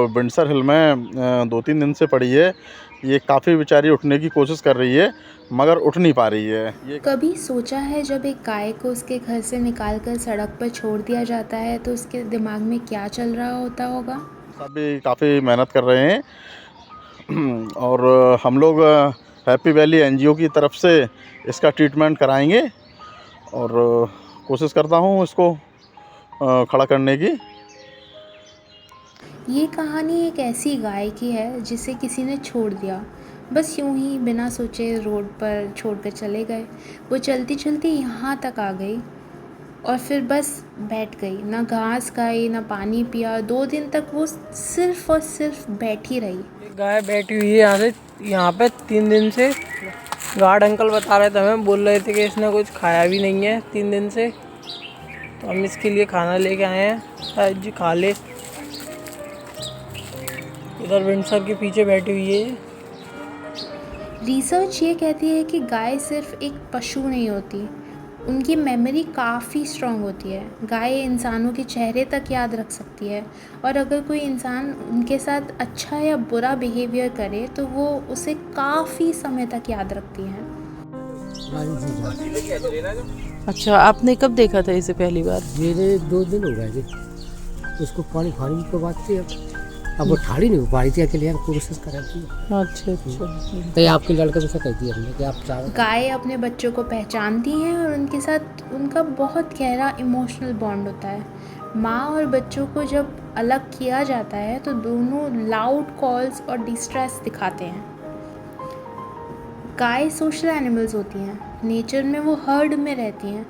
Windsor हिल में 2-3 दिन से पड़ी है। ये काफ़ी बेचारी उठने की कोशिश कर रही है मगर उठ नहीं पा रही है। ये कभी सोचा है जब एक गाय को उसके घर से निकालकर सड़क पर छोड़ दिया जाता है तो उसके दिमाग में क्या चल रहा होता होगा? सभी काफ़ी मेहनत कर रहे हैं और हम लोग हैप्पी वैली एनजीओ की तरफ से इसका ट्रीटमेंट कराएंगे और कोशिश करता हूँ इसको खड़ा करने की। ये कहानी एक ऐसी गाय की है जिसे किसी ने छोड़ दिया, बस यूं ही बिना सोचे रोड पर छोड़कर चले गए। वो चलती चलती यहाँ तक आ गई और फिर बस बैठ गई, ना घास खाई ना पानी पिया। 2 दिन तक वो सिर्फ और सिर्फ बैठी रही। गाय बैठी हुई है यहाँ पे 3 दिन से। गार्ड अंकल बता रहे थे, हमें बोल रहे थे कि इसने कुछ खाया भी नहीं है 3 दिन से, तो हम इसके लिए खाना लेके आए हैं, शायद जी खा ले। इधर विंडसर के पीछे बैठी हुई है। रिसर्च ये कहती है कि गाय सिर्फ एक पशु नहीं होती, उनकी मेमोरी काफ़ी स्ट्रॉन्ग होती है। गाय इंसानों के चेहरे तक याद रख सकती है और अगर कोई इंसान उनके साथ अच्छा या बुरा बिहेवियर करे तो वो उसे काफ़ी समय तक याद रखती हैं। अच्छा, आपने कब देखा था इसे पहली बार? मेरे 2 दिन हो गए थे। उसको पानी खाने की बात थी, अब वो ठाड़ी नहीं हो पा रही थी, अकेले कोशिश कर रही थी। अच्छा अच्छा। तो आपके लड़के से कह दिया हमने कि आप चाहो। गाय अपने बच्चों को पहचानती हैं और उनके साथ उनका बहुत गहरा इमोशनल बॉन्ड होता है। माँ और बच्चों को जब अलग किया जाता है तो दोनों लाउड कॉल्स और डिस्ट्रेस दिखाते हैं। गाय सोशल एनिमल्स होती हैं, नेचर में वो हर्ड में रहती हैं।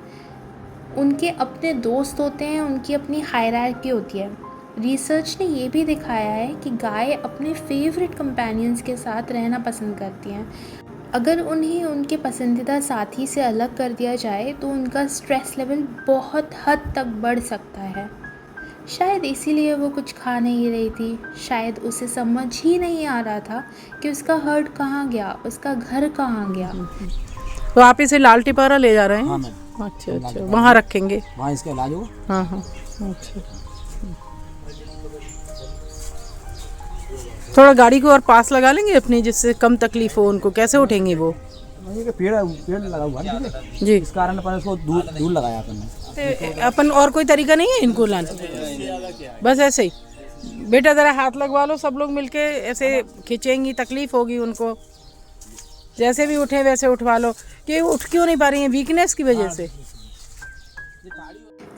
उनके अपने दोस्त होते हैं, उनकी अपनी हायरार्की होती है। रिसर्च ने ये भी दिखाया है कि गाय अपने फेवरेट कंपेनियंस के साथ रहना पसंद करती हैं। अगर उन्हें उनके पसंदीदा साथी से अलग कर दिया जाए तो उनका स्ट्रेस लेवल बहुत हद तक बढ़ सकता है। शायद इसीलिए वो कुछ खा नहीं रही थी, शायद उसे समझ ही नहीं आ रहा था कि उसका हर्ट कहाँ गया, उसका घर कहाँ गया। तो आप इसे लाल टिपारा ले जा रहे हैं? हाँ मैम। अच्छा अच्छा, वहाँ रखेंगे? वहाँ इसका इलाज हो। हाँ हाँ, अच्छा। थोड़ा गाड़ी को और पास लगा लेंगे अपनी, जिससे कम तकलीफ हो उनको। कैसे उठेंगे वो? पेड़ लगा हुआ है जी, इस कारण अपन उसको दूर लगाया अपन। अपन और कोई तरीका नहीं है इनको लाने? बस ऐसे ही बेटा ज़रा हाथ लगवा लो, सब लोग मिलके ऐसे खींचेंगी, तकलीफ होगी उनको। जैसे भी उठे वैसे उठवा लो। कि उठ क्यों नहीं पा रही हैं? वीकनेस की वजह से?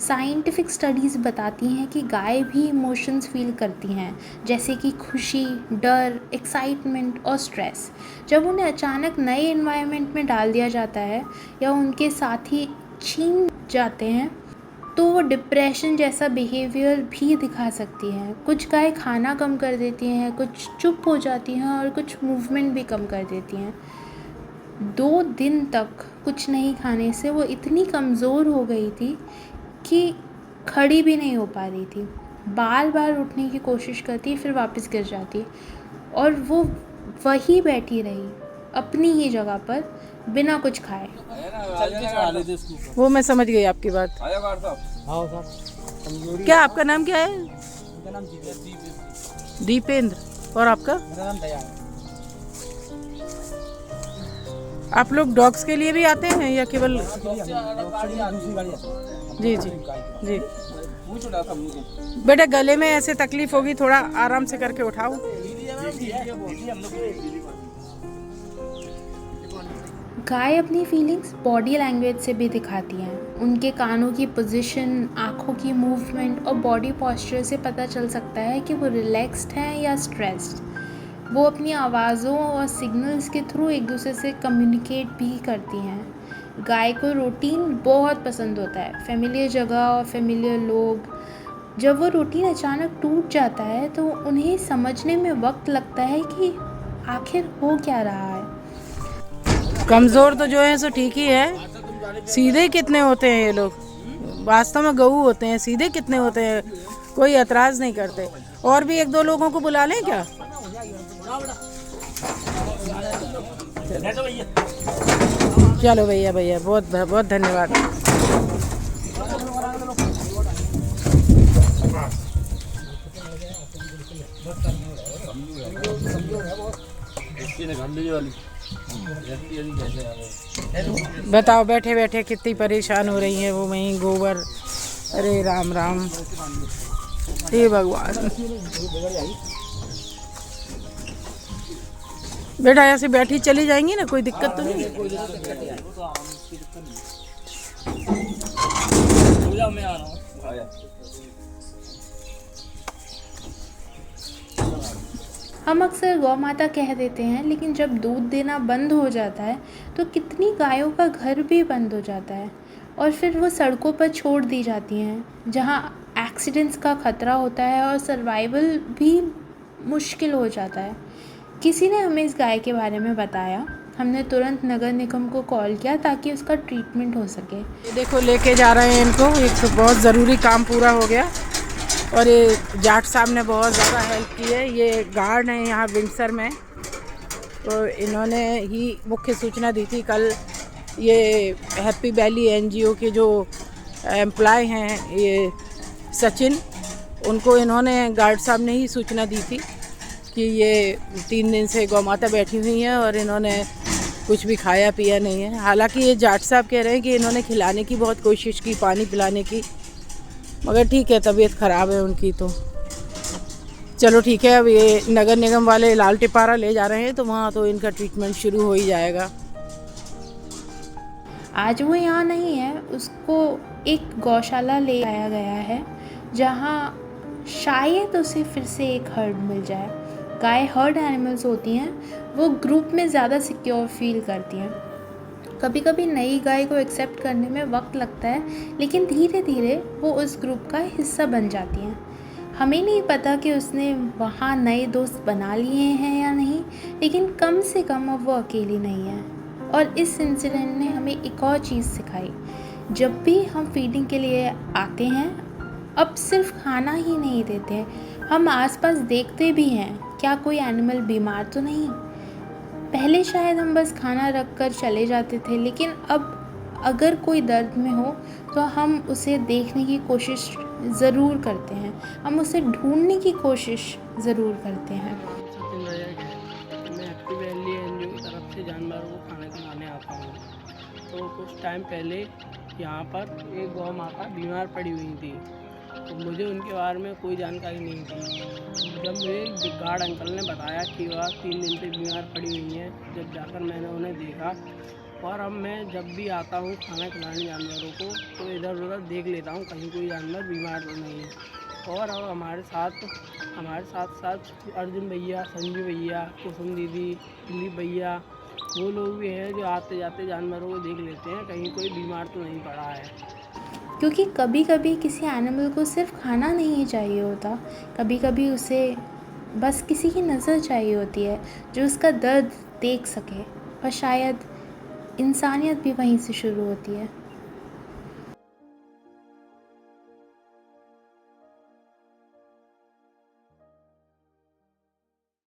साइंटिफिक स्टडीज़ बताती हैं कि गाय भी इमोशंस फील करती हैं, जैसे कि खुशी, डर, एक्साइटमेंट और स्ट्रेस। जब उन्हें अचानक नए एनवायरनमेंट में डाल दिया जाता है या उनके साथी छीन जाते हैं तो वो डिप्रेशन जैसा बिहेवियर भी दिखा सकती हैं। कुछ गाय खाना कम कर देती हैं, कुछ चुप हो जाती हैं और कुछ मूवमेंट भी कम कर देती हैं। 2 दिन तक कुछ नहीं खाने से वो इतनी कमज़ोर हो गई थी कि खड़ी भी नहीं हो पा रही थी। बार बार उठने की कोशिश करती, फिर वापस गिर जाती और वो वहीं बैठी रही अपनी ही जगह पर बिना कुछ खाए। वो मैं समझ गई आपकी बात। क्या आपका नाम क्या है? दीपेंद्र। और आपका? आप लोग डॉग्स के लिए भी आते हैं या केवल? जी जी जी। बेटा गले में ऐसे तकलीफ होगी, थोड़ा आराम से करके उठाओ। गाय अपनी फीलिंग्स बॉडी लैंग्वेज से भी दिखाती हैं। उनके कानों की पोजीशन, आँखों की मूवमेंट और बॉडी पोस्चर से पता चल सकता है कि वो रिलैक्स्ड हैं या स्ट्रेस्ड। वो अपनी आवाज़ों और सिग्नल्स के थ्रू एक दूसरे से कम्युनिकेट भी करती हैं। गाय को रूटीन बहुत पसंद होता है, फेमिलियर जगह और फेमिलियर लोग। जब वो रूटीन अचानक टूट जाता है तो उन्हें समझने में वक्त लगता है कि आखिर हो क्या रहा है। कमज़ोर तो जो है सो ठीक ही है, सीधे कितने होते हैं ये लोग। वास्तव में गऊ होते हैं, सीधे कितने होते हैं, कोई एतराज़ नहीं करते। और भी 1-2 लोगों को बुला लें क्या? चलो भैया भैया, बहुत बहुत धन्यवाद। बताओ बैठे बैठे कितनी परेशान हो रही हैं वो, वहीं गोबर। अरे राम राम, हे भगवान। बेटा ऐसे बैठी चली जाएंगी ना, कोई दिक्कत तो नहीं? मैं आ रहा हूँ। हम अक्सर गौ माता कह देते हैं, लेकिन जब दूध देना बंद हो जाता है तो कितनी गायों का घर भी बंद हो जाता है और फिर वो सड़कों पर छोड़ दी जाती हैं, जहां एक्सीडेंट्स का खतरा होता है और सर्वाइवल भी मुश्किल हो जाता है। किसी ने हमें इस गाय के बारे में बताया। हमने तुरंत नगर निगम को कॉल किया ताकि उसका ट्रीटमेंट हो सके। ये देखो लेके जा रहे हैं इनको, एक बहुत ज़रूरी काम पूरा हो गया और ये जाट साहब ने बहुत ज़्यादा हेल्प की है। ये गार्ड हैं यहाँ विंडसर में, तो इन्होंने ही मुख्य सूचना दी थी कल। ये हैप्पी वैली एनजीओ के जो एम्प्लॉय हैं, ये सचिन, उनको इन्होंने गार्ड साहब ने ही सूचना दी थी कि ये 3 दिन से गौ माता बैठी हुई हैं और इन्होंने कुछ भी खाया पिया नहीं है। हालांकि ये जाट साहब कह रहे हैं कि इन्होंने खिलाने की बहुत कोशिश की, पानी पिलाने की, मगर ठीक है, तबीयत ख़राब है उनकी। तो चलो ठीक है, अब ये नगर निगम वाले लाल टिपारा ले जा रहे हैं तो वहाँ तो इनका ट्रीटमेंट शुरू हो ही जाएगा। आज वो यहाँ नहीं है, उसको एक गौशाला ले आया गया है जहाँ शायद उसे फिर से एक हर्ड मिल जाए। गाय हर्ड एनिमल्स होती हैं, वो ग्रुप में ज़्यादा सिक्योर फील करती हैं। कभी कभी नई गाय को एक्सेप्ट करने में वक्त लगता है, लेकिन धीरे धीरे वो उस ग्रुप का हिस्सा बन जाती हैं। हमें नहीं पता कि उसने वहाँ नए दोस्त बना लिए हैं या नहीं, लेकिन कम से कम अब वो अकेली नहीं है। और इस इंसिडेंट ने हमें एक और चीज़ सिखाई। जब भी हम फीडिंग के लिए आते हैं, अब सिर्फ खाना ही नहीं देते हैं, हम आसपास देखते भी हैं क्या कोई एनिमल बीमार तो नहीं। पहले शायद हम बस खाना रख कर चले जाते थे, लेकिन अब अगर कोई दर्द में हो तो हम उसे देखने की कोशिश ज़रूर करते हैं, हम उसे ढूंढने की कोशिश ज़रूर करते हैं। सचिन रजक, मैं हैप्पी वैली एनजीओ की तरफ से जानवरों को खाना खिलाने आता हूँ। तो कुछ टाइम पहले यहाँ पर एक गौ माता बीमार पड़ी हुई थी, तो मुझे उनके बारे में कोई जानकारी नहीं थी। जब मुझे गार्ड अंकल ने बताया कि वह 3 दिन से बीमार पड़ी हुई हैं, जब जाकर मैंने उन्हें देखा, और अब मैं जब भी आता हूँ खाना खिलाने जानवरों को तो इधर उधर देख लेता हूँ कहीं कोई जानवर बीमार तो नहीं है। और अब हमारे साथ साथ अर्जुन भैया, संजू भैया, कुसुम दीदी, दिलीप भैया, वो लोग भी हैं जो आते जाते जानवरों को देख लेते हैं कहीं कोई बीमार तो नहीं पड़ा है। क्योंकि कभी कभी किसी एनिमल को सिर्फ खाना नहीं चाहिए होता, कभी कभी उसे बस किसी की नज़र चाहिए होती है जो उसका दर्द देख सके, और शायद इंसानियत भी वहीं से शुरू होती है।